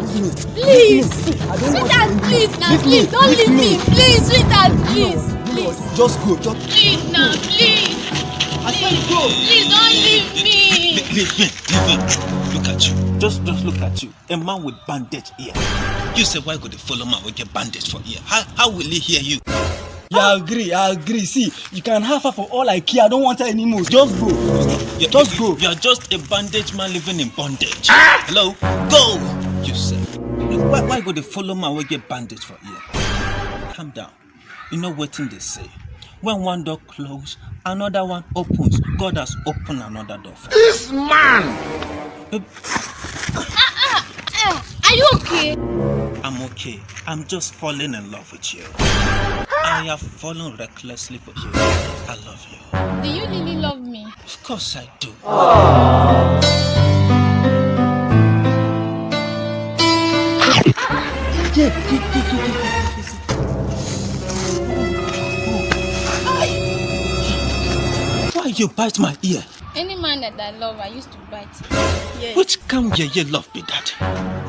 Please. Sweetheart, please now, please. Don't leave me. Please, sweetheart, please. Please. Just go. Please now, please. I said go. Please don't leave me. Leave me. Look at you. Just look at you. A man with bandage ear. You say why could the follow man with get bandage for ear? How will he hear you? Yeah, I agree. See, you can have her for all I care. I don't want her anymore. Just go. Go. You are just a bandage man living in bondage. Hello? Go! You say. Why go the follow man will get bandage for ear? Calm down. You know what they say. When one door closes, another one opens. God has opened another door for you. This man! Are you okay? I'm okay. I'm just falling in love with you. I have fallen recklessly for you. I love you. Do you really love me? Of course I do. Why you bite my ear? Any man that I love, I used to bite. Yeah. Which kind of your love be that?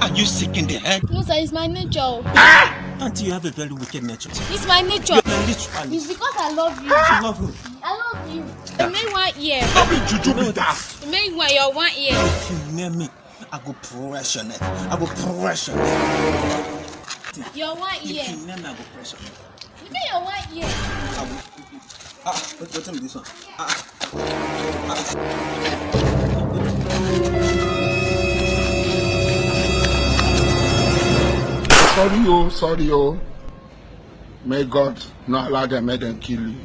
Are you sick in the head? No, sir, it's my nature. Auntie, you have a very wicked nature. It's my nature. You're a literally. It's because I love you. You love who? I love you. You make one ear. Not be juju be that. You make one your one ear. If you near me, I go pressure it. I go pressure it. Your one ear. If you near me, I go pressure it. You make your one ear. What's this one? Sorry, oh. May God not allow them, make them kill you.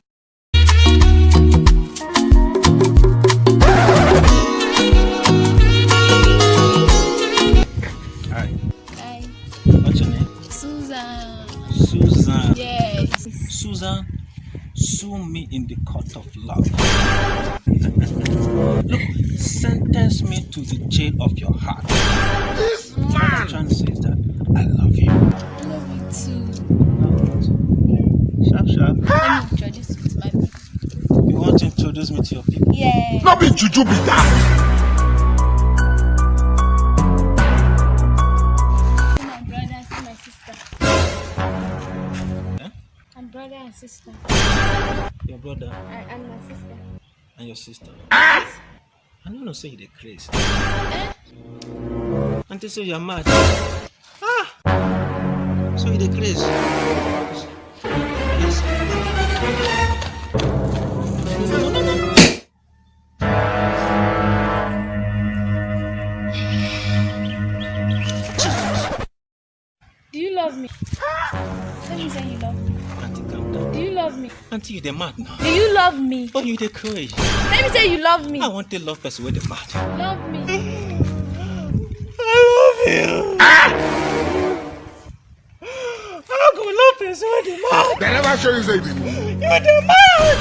Hi. Hi. What's your name? Susan. Susan. Yes. Susan, sue me in the court of love. Look, sentence me to the jail of your heart. This What I'm man! trying to say is that I love you. I love you too. Sharp. Let me introduce you to my people. You want to introduce me to your people? Yeah. Not be juju be that. See my brother, see my sister. Eh? I'm brother and sister. Your brother And my sister. and your sister. I don't know, say you the crazy. Auntie, so you're mad. So you the crazy. Yes. No. Do you love me? Let me say you love me. Auntie, calm down. Do you love me? Auntie, you the mad now. Do you love me? Oh, you the crazy. Let me say you love me. I want to love person with the mad. Love me. I love you. I go love person with the mad. They never show you say this. You're the mad.